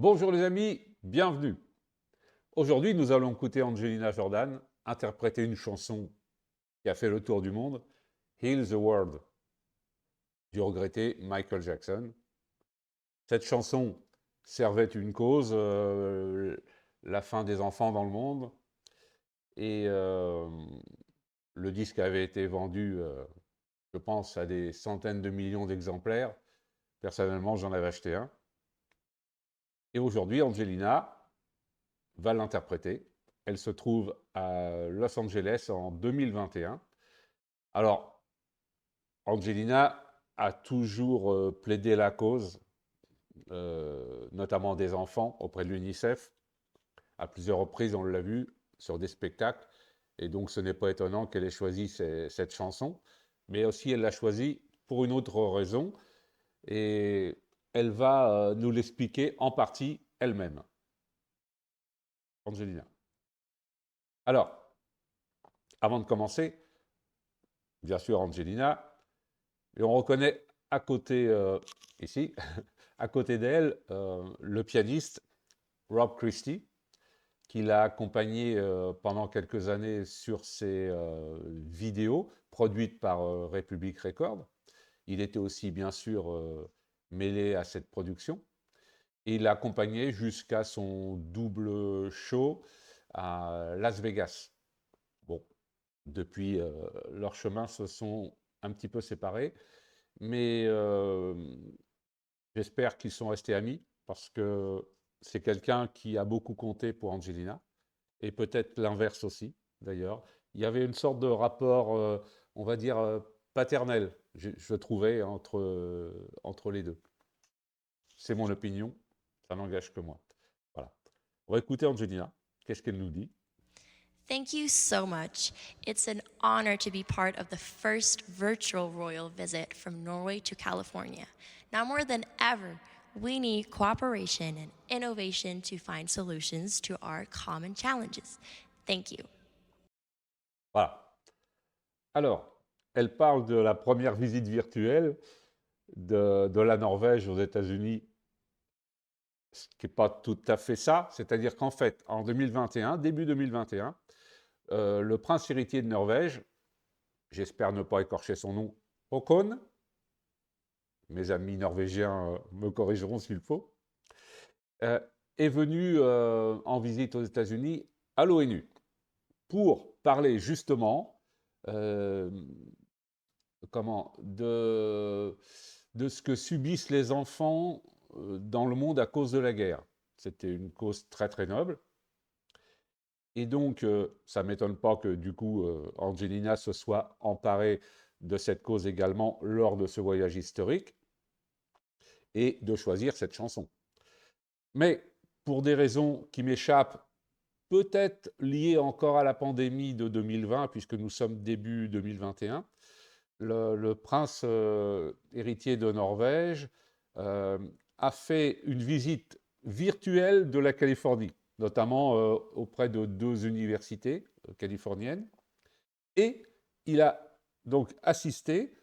Bonjour les amis, bienvenue. Aujourd'hui, nous allons écouter Angelina Jordan interpréter une chanson qui a fait le tour du monde, Heal the World, du regretté Michael Jackson. Cette chanson servait une cause, la fin des enfants dans le monde, et le disque avait été vendu, je pense, à des centaines de millions d'exemplaires. Personnellement, j'en avais acheté un. Et aujourd'hui, Angelina va l'interpréter. Elle se trouve à Los Angeles en 2021. Alors, Angelina a toujours plaidé la cause, notamment des enfants, auprès de l'UNICEF. À plusieurs reprises, on l'a vu sur des spectacles. Et donc, ce n'est pas étonnant qu'elle ait choisi cette chanson. Mais aussi, elle l'a choisie pour une autre raison. Et elle va nous l'expliquer en partie elle-même. Angelina. Alors, avant de commencer, bien sûr, Angelina, et on reconnaît à côté, ici, à côté d'elle, le pianiste Rob Christie, qui l'a accompagné pendant quelques années sur ses vidéos produites par Republic Records. Il était aussi, bien sûr, mêlé à cette production. Et il l'a accompagné jusqu'à son double show à Las Vegas. Bon, depuis, leurs chemins se sont un petit peu séparés, mais j'espère qu'ils sont restés amis parce que c'est quelqu'un qui a beaucoup compté pour Angelina et peut-être l'inverse aussi, d'ailleurs. Il y avait une sorte de rapport, on va dire, paternel, je trouvais, entre les deux. C'est mon opinion, ça n'engage que moi. Voilà. On va écouter Angelina. Qu'est-ce qu'elle nous dit? Thank you so much. It's an honor to be part of the first virtual royal visit from Norway to California. Now, more than ever, we need cooperation and innovation to find solutions to our common challenges. Thank you. Voilà. Alors, elle parle de la première visite virtuelle de la Norvège aux États-Unis, ce qui n'est pas tout à fait ça. C'est-à-dire qu'en fait, en 2021, début 2021, le prince héritier de Norvège, j'espère ne pas écorcher son nom, Håkon, mes amis norvégiens me corrigeront s'il faut, euh, est venu en visite aux États-Unis à l'ONU pour parler justement euh, de ce que subissent les enfants dans le monde à cause de la guerre. C'était une cause très très noble. Et donc, ça ne m'étonne pas que du coup, Angelina se soit emparée de cette cause également lors de ce voyage historique et de choisir cette chanson. Mais pour des raisons qui m'échappent, peut-être liées encore à la pandémie de 2020, puisque nous sommes début 2021, le prince héritier de Norvège a fait une visite virtuelle de la Californie, notamment auprès de deux universités californiennes. Et il a donc assisté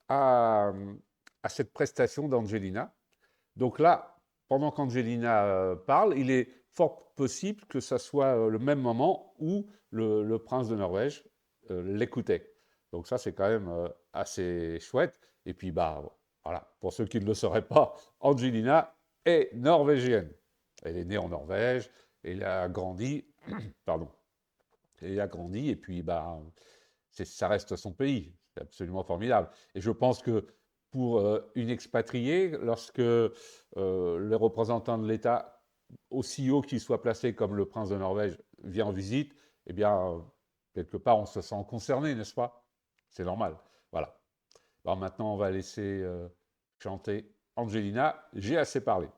à, à cette prestation d'Angelina. Donc là, pendant qu'Angelina parle, il est fort possible que ce soit le même moment où le prince de Norvège l'écoutait. Donc ça, c'est quand même assez chouette. Et puis, bah, voilà, pour ceux qui ne le sauraient pas, Angelina est norvégienne. Elle est née en Norvège, elle a grandi, pardon, elle a grandi, et puis, bah, ça reste son pays. C'est absolument formidable. Et je pense que pour une expatriée, lorsque le représentant de l'État, aussi haut qu'il soit placé comme le prince de Norvège, vient en visite, eh bien, quelque part, on se sent concerné, n'est-ce pas? C'est normal. Voilà. Alors maintenant, on va laisser chanter Angelina. J'ai assez parlé.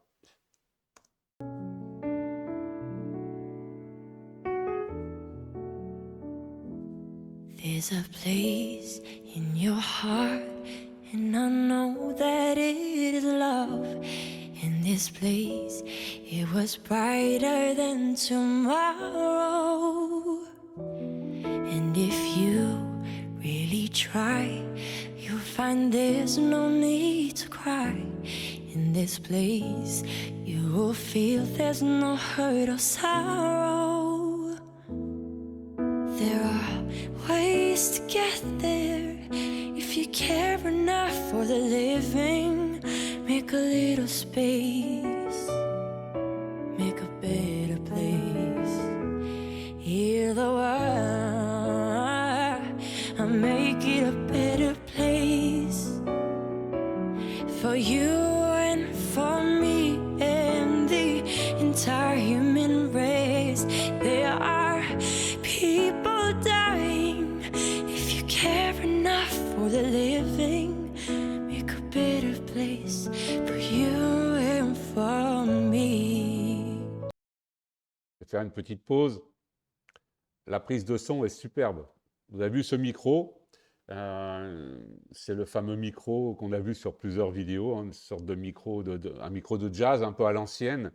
There's a place in your heart, and I know that it is love. In this place, it was brighter than tomorrow. And if you really try, you'll find there's no need to cry. In this place, you will feel there's no hurt or sorrow. There are ways to get there if you care enough for the living. Make a little space, make a better place. Hear the word, and make it a better place for you and for me and the entire human race. There are people dying. If you care enough for the living, make a better place for you and for me. Je vais faire une petite pause. La prise de son est superbe. Vous avez vu ce micro? C'est le fameux micro qu'on a vu sur plusieurs vidéos, hein, une sorte de micro, un micro de jazz un peu à l'ancienne.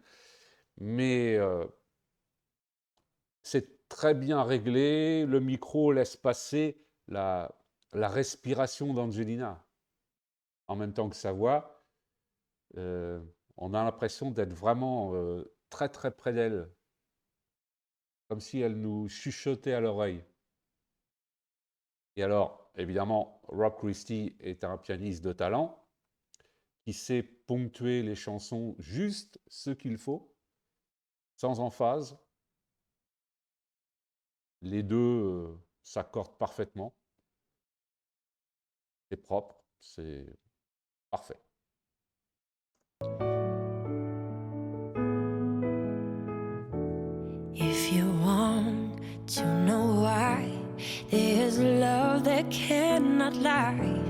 Mais c'est très bien réglé. Le micro laisse passer la respiration d'Angelina en même temps que sa voix. On a l'impression d'être vraiment très très près d'elle, comme si elle nous chuchotait à l'oreille. Et alors, évidemment, Rob Christie est un pianiste de talent qui sait ponctuer les chansons juste ce qu'il faut, sans emphase. Les deux s'accordent parfaitement. C'est propre, c'est parfait. If you want to know why, there's love that cannot lie.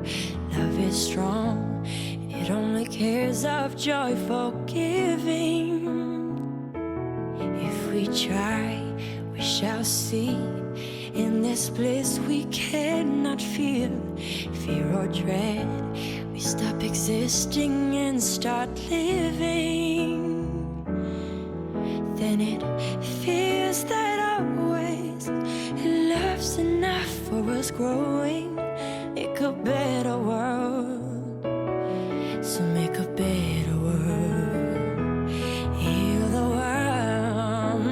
Love is strong, it only cares of joy for giving. If we try, we shall see. In this bliss we cannot feel fear or dread. We stop existing and start living. Then it feels that always love's enough for us growing. Make a better world, so make a better world. Heal the world,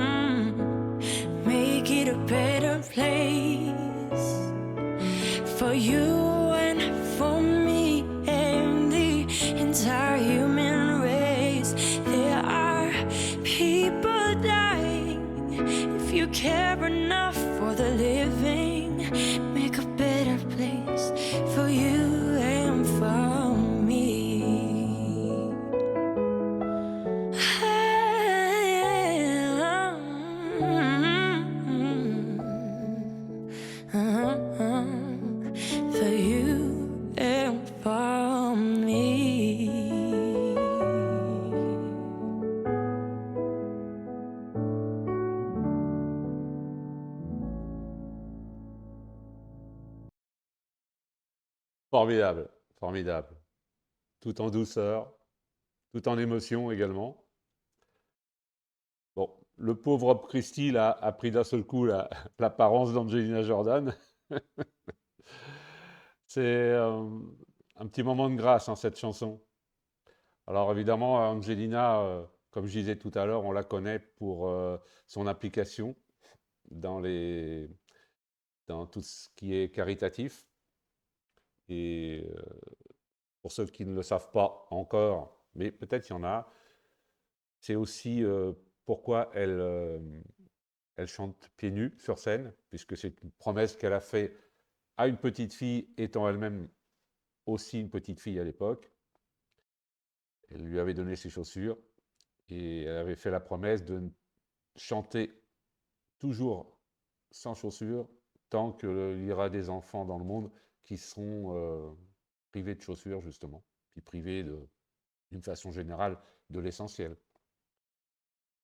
make it a better place for you and for me and the entire human race. There are people dying. If you care enough for the living, make a better place for you and for me. For you and for me. Formidable, formidable. Tout en douceur, tout en émotion également. Bon, le pauvre Rob Christie là, a pris d'un seul coup l'apparence d'Angelina Jordan. C'est un petit moment de grâce, hein, cette chanson. Alors évidemment, Angelina, comme je disais tout à l'heure, on la connaît pour son implication dans tout ce qui est caritatif. Et pour ceux qui ne le savent pas encore, mais peut-être il y en a, c'est aussi pourquoi elle chante pieds nus sur scène, puisque c'est une promesse qu'elle a faite à une petite fille, étant elle-même aussi une petite fille à l'époque. Elle lui avait donné ses chaussures et elle avait fait la promesse de chanter toujours sans chaussures tant qu'il y aura des enfants dans le monde qui seront privés de chaussures, justement, puis privés d'une façon générale de l'essentiel.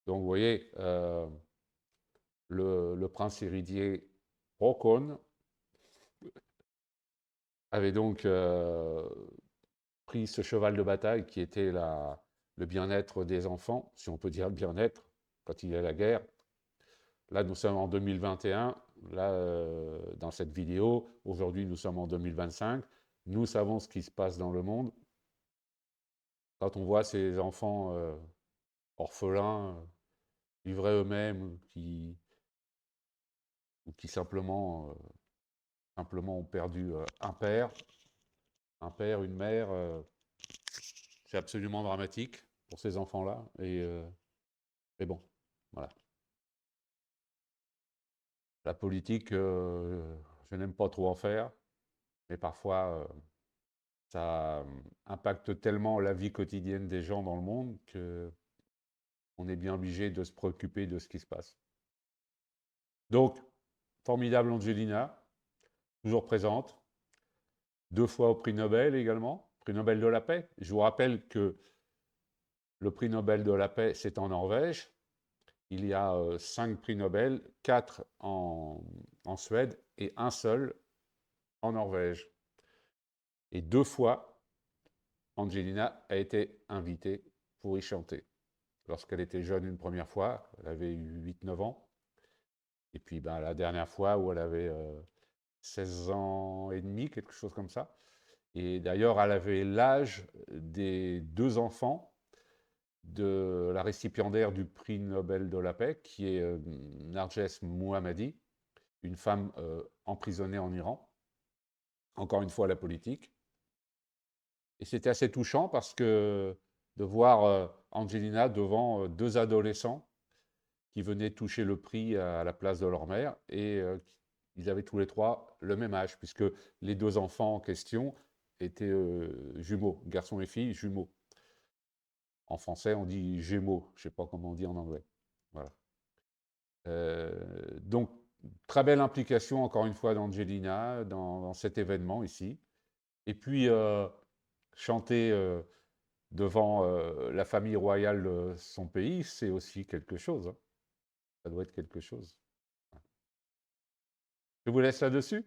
Donc, vous voyez, le prince héritier Haakon avait donc pris ce cheval de bataille qui était le bien-être des enfants, si on peut dire le bien-être, quand il y a la guerre. Là, nous sommes en 2021, là, dans cette vidéo. Aujourd'hui, nous sommes en 2025. Nous savons ce qui se passe dans le monde. Quand on voit ces enfants orphelins, livrés eux-mêmes, ou qui simplement ont perdu un père, une mère. C'est absolument dramatique pour ces enfants-là. Mais bon, voilà. La politique, je n'aime pas trop en faire, mais parfois, ça impacte tellement la vie quotidienne des gens dans le monde qu'on est bien obligé de se préoccuper de ce qui se passe. Donc, formidable Angelina, toujours présente, 2 fois au prix Nobel également, prix Nobel de la paix. Je vous rappelle que le prix Nobel de la paix, c'est en Norvège. Il y a 5 prix Nobel, 4 en Suède et un seul en Norvège. Et 2 fois, Angelina a été invitée pour y chanter. Lorsqu'elle était jeune une première fois, elle avait eu 8-9 ans. Et puis la dernière fois où elle avait 16 ans et demi, quelque chose comme ça. Et d'ailleurs, elle avait l'âge des 2 enfants de la récipiendaire du prix Nobel de la paix, qui est Narges Mohammadi, une femme emprisonnée en Iran. Encore une fois, la politique. Et c'était assez touchant parce que de voir Angelina devant 2 adolescents qui venaient toucher le prix à la place de leur mère, et ils avaient tous les 3 le même âge, puisque les 2 enfants en question étaient jumeaux, garçons et filles jumeaux. En français, on dit gémeaux, je ne sais pas comment on dit en anglais. Voilà. Donc, très belle implication, encore une fois, d'Angelina dans cet événement ici. Et puis, chanter devant la famille royale de son pays, c'est aussi quelque chose. Hein. Ça doit être quelque chose. Je vous laisse là-dessus.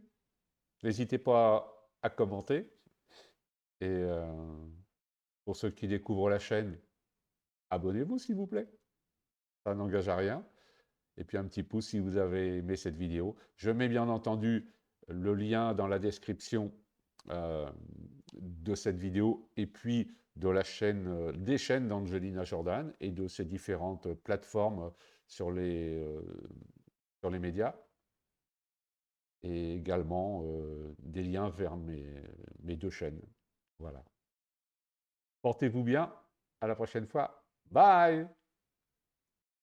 N'hésitez pas à commenter. Et pour ceux qui découvrent la chaîne, abonnez-vous s'il vous plaît. Ça n'engage à rien. Et puis un petit pouce si vous avez aimé cette vidéo. Je mets bien entendu le lien dans la description de cette vidéo et puis de la chaîne, des chaînes d'Angelina Jordan et de ses différentes plateformes sur les médias. Et également des liens vers mes 2 chaînes. Voilà. Portez-vous bien. À la prochaine fois. Bye!